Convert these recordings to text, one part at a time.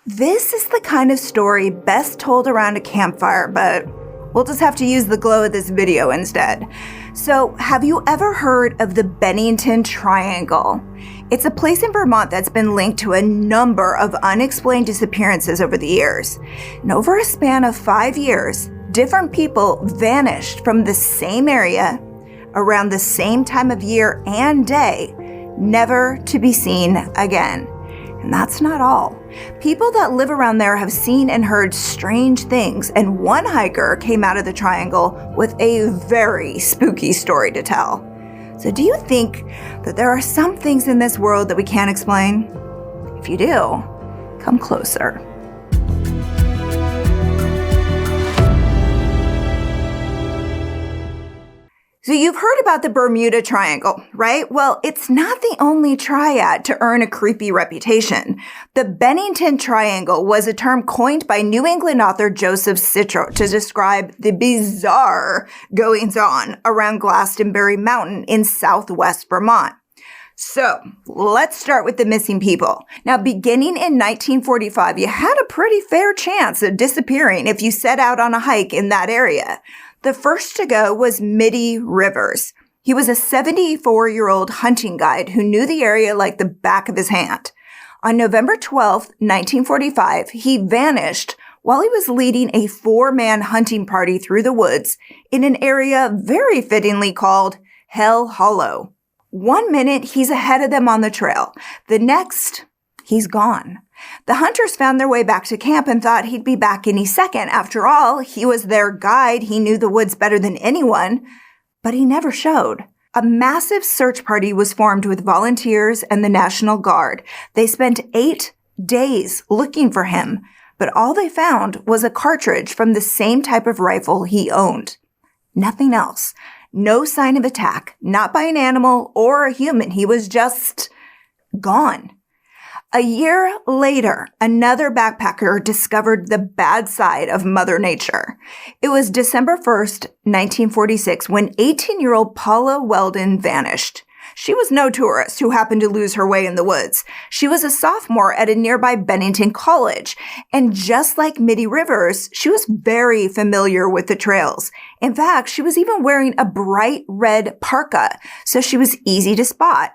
This is the kind of story best told around a campfire, but we'll just have to use the glow of this video instead. So, have you ever heard of the Bennington Triangle? It's a place in Vermont that's been linked to a number of unexplained disappearances over the years. And over a span of 5 years, different people vanished from the same area around the same time of year and day, never to be seen again. And that's not all. People that live around there have seen and heard strange things, and one hiker came out of the triangle with a very spooky story to tell. So do you think that there are some things in this world that we can't explain? If you do, come closer. So you've heard about the Bermuda Triangle, right? Well, it's not the only triad to earn a creepy reputation. The Bennington Triangle was a term coined by New England author Joseph Citro to describe the bizarre goings-on around Glastonbury Mountain in southwest Vermont. So, let's start with the missing people. Now, beginning in 1945, you had a pretty fair chance of disappearing if you set out on a hike in that area. The first to go was Middie Rivers. He was a 74-year-old hunting guide who knew the area like the back of his hand. On November 12, 1945, he vanished while he was leading a 4-man hunting party through the woods in an area very fittingly called Hell Hollow. 1 minute, he's ahead of them on the trail. The next, he's gone. The hunters found their way back to camp and thought he'd be back any second. After all, he was their guide. He knew the woods better than anyone, but he never showed. A massive search party was formed with volunteers and the National Guard. They spent 8 days looking for him, but all they found was a cartridge from the same type of rifle he owned. Nothing else. No sign of attack, not by an animal or a human. He was just gone. A year later, another backpacker discovered the bad side of Mother Nature. It was December 1st, 1946, when 18-year-old Paula Welden vanished. She was no tourist who happened to lose her way in the woods. She was a sophomore at a nearby Bennington college, and just like Middie Rivers, she was very familiar with the trails. In fact, she was even wearing a bright red parka, so she was easy to spot.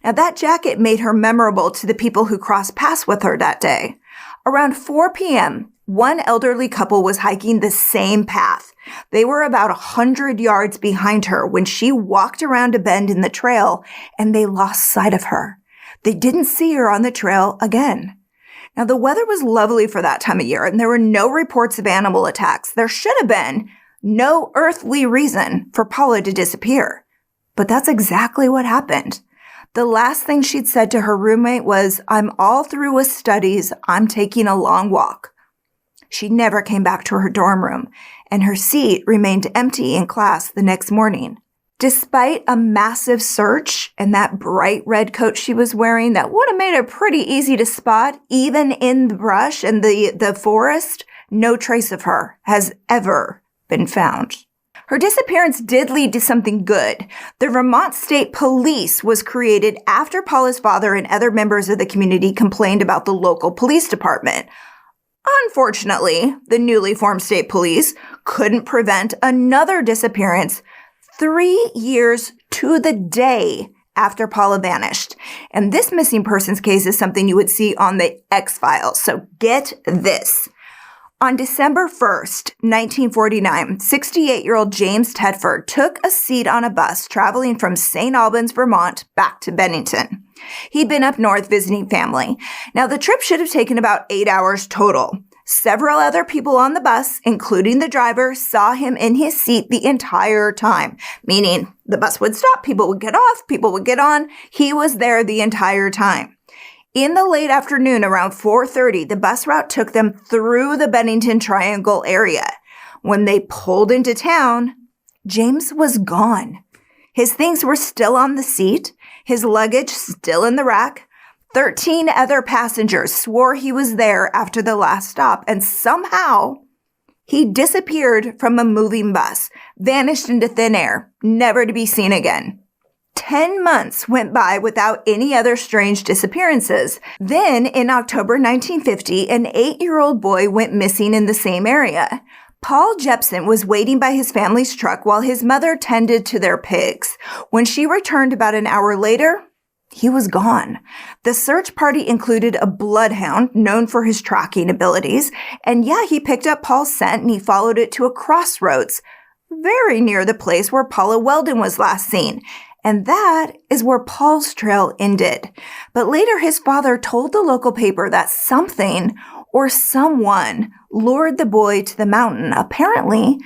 Now, that jacket made her memorable to the people who crossed paths with her that day. Around 4 p.m., one elderly couple was hiking the same path. They were about 100 yards behind her when she walked around a bend in the trail, and they lost sight of her. They didn't see her on the trail again. Now, the weather was lovely for that time of year, and there were no reports of animal attacks. There should have been no earthly reason for Paula to disappear. But that's exactly what happened. The last thing she'd said to her roommate was, "I'm all through with studies. I'm taking a long walk." She never came back to her dorm room, and her seat remained empty in class the next morning. Despite a massive search and that bright red coat she was wearing that would have made her pretty easy to spot, even in the brush and the forest, no trace of her has ever been found. Her disappearance did lead to something good. The Vermont State Police was created after Paula's father and other members of the community complained about the local police department. Unfortunately, the newly formed state police couldn't prevent another disappearance 3 years to the day after Paula vanished. And this missing persons case is something you would see on the X-Files. So get this. On December 1st, 1949, 68-year-old James Tedford took a seat on a bus traveling from St. Albans, Vermont, back to Bennington. He'd been up north visiting family. Now, the trip should have taken about 8 hours total. Several other people on the bus, including the driver, saw him in his seat the entire time, meaning the bus would stop, people would get off, people would get on. He was there the entire time. In the late afternoon, around 4:30, the bus route took them through the Bennington Triangle area. When they pulled into town, James was gone. His things were still on the seat, his luggage still in the rack. 13 other passengers swore he was there after the last stop, and somehow he disappeared from a moving bus, vanished into thin air, never to be seen again. 10 months went by without any other strange disappearances. Then, in October 1950, an 8-year-old boy went missing in the same area. Paul Jepson was waiting by his family's truck while his mother tended to their pigs. When she returned about an hour later, he was gone. The search party included a bloodhound known for his tracking abilities. And yeah, he picked up Paul's scent and he followed it to a crossroads, very near the place where Paula Welden was last seen. And that is where Paul's trail ended. But later his father told the local paper that something or someone lured the boy to the mountain. Apparently,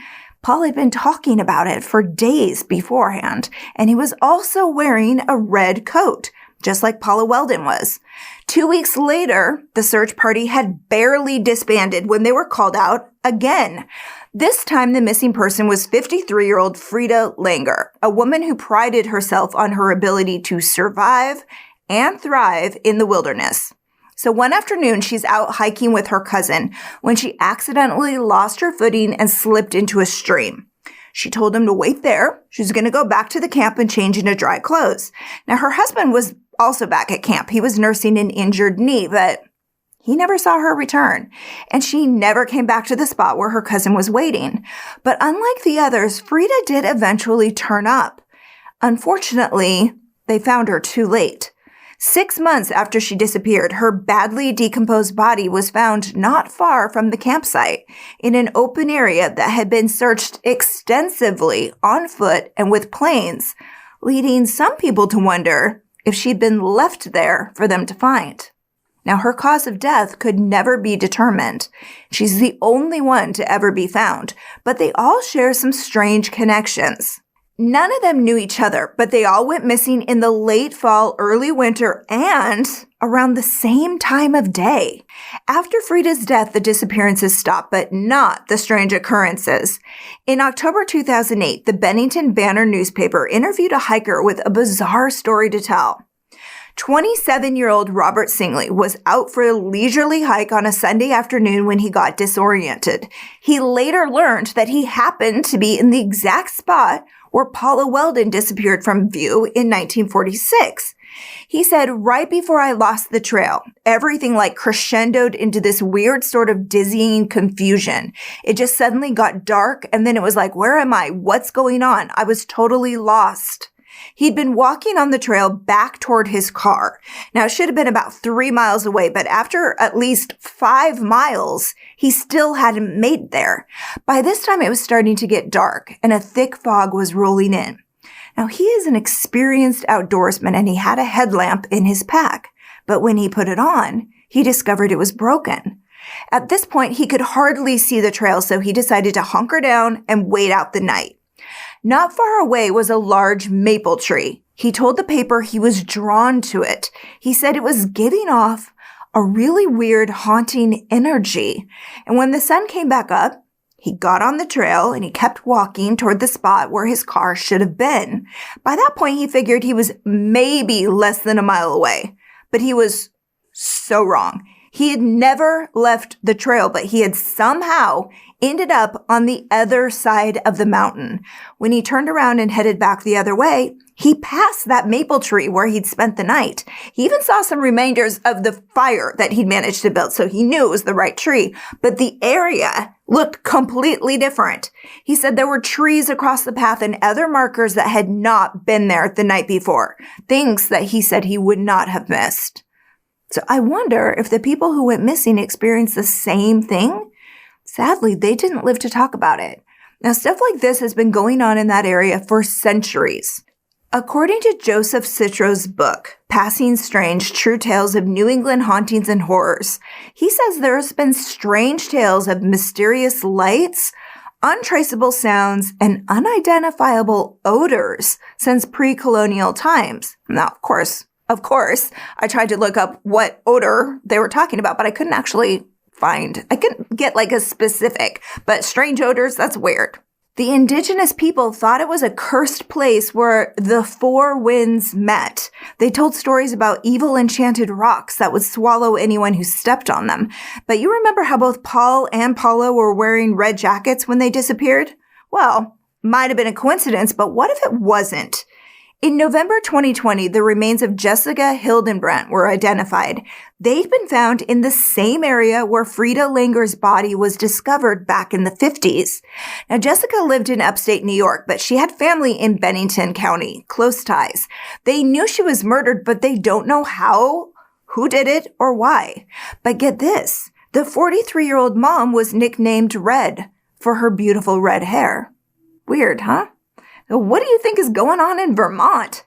Paul had been talking about it for days beforehand, and he was also wearing a red coat, just like Paula Welden was. 2 weeks later, the search party had barely disbanded when they were called out again. This time, the missing person was 53-year-old Frieda Langer, a woman who prided herself on her ability to survive and thrive in the wilderness. So one afternoon, she's out hiking with her cousin when she accidentally lost her footing and slipped into a stream. She told him to wait there. She's going to go back to the camp and change into dry clothes. Now, her husband was also back at camp. He was nursing an injured knee, but he never saw her return. And she never came back to the spot where her cousin was waiting. But unlike the others, Frieda did eventually turn up. Unfortunately, they found her too late. 6 months after she disappeared, her badly decomposed body was found not far from the campsite in an open area that had been searched extensively on foot and with planes, leading some people to wonder if she'd been left there for them to find. Now, her cause of death could never be determined. She's the only one to ever be found, but they all share some strange connections. None of them knew each other, but they all went missing in the late fall, early winter, and around the same time of day. After Frieda's death, the disappearances stopped, but not the strange occurrences. In October 2008, the Bennington Banner newspaper interviewed a hiker with a bizarre story to tell. 27-year-old Robert Singley was out for a leisurely hike on a Sunday afternoon when he got disoriented. He later learned that he happened to be in the exact spot where Paula Welden disappeared from view in 1946. He said, right before I lost the trail, everything like crescendoed into this weird sort of dizzying confusion. It just suddenly got dark, and then it was like, where am I? What's going on? I was totally lost. He'd been walking on the trail back toward his car. Now, it should have been about 3 miles away, but after at least 5 miles, he still hadn't made there. By this time, it was starting to get dark, and a thick fog was rolling in. Now, he is an experienced outdoorsman, and he had a headlamp in his pack. But when he put it on, he discovered it was broken. At this point, he could hardly see the trail, so he decided to hunker down and wait out the night. Not far away was a large maple tree. He told the paper he was drawn to it. He said it was giving off a really weird, haunting energy. And when the sun came back up, he got on the trail and he kept walking toward the spot where his car should have been. By that point, he figured he was maybe less than a mile away. But he was so wrong. He had never left the trail, but he had somehow ended up on the other side of the mountain. When he turned around and headed back the other way, he passed that maple tree where he'd spent the night. He even saw some remainders of the fire that he'd managed to build, so he knew it was the right tree. But the area looked completely different. He said there were trees across the path and other markers that had not been there the night before, things that he said he would not have missed. So I wonder if the people who went missing experienced the same thing. Sadly, they didn't live to talk about it. Now, stuff like this has been going on in that area for centuries. According to Joseph Citro's book, Passing Strange, True Tales of New England Hauntings and Horrors, he says there has been strange tales of mysterious lights, untraceable sounds, and unidentifiable odors since pre-colonial times. Now, of course, I tried to look up what odor they were talking about, but I couldn't actually I couldn't get like a specific, but strange odors, that's weird. The indigenous people thought it was a cursed place where the four winds met. They told stories about evil enchanted rocks that would swallow anyone who stepped on them. But you remember how both Paul and Paula were wearing red jackets when they disappeared? Well, might have been a coincidence, but what if it wasn't? In November 2020, the remains of Jessica Hildenbrandt were identified. They'd been found in the same area where Frieda Langer's body was discovered back in the 50s. Now, Jessica lived in upstate New York, but she had family in Bennington County, close ties. They knew she was murdered, but they don't know how, who did it, or why. But get this, the 43-year-old mom was nicknamed Red for her beautiful red hair. Weird, huh? What do you think is going on in Vermont?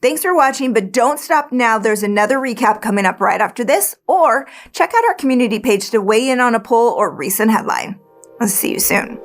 Thanks for watching, but don't stop now. There's another recap coming up right after this, or check out our community page to weigh in on a poll or recent headline. I'll see you soon.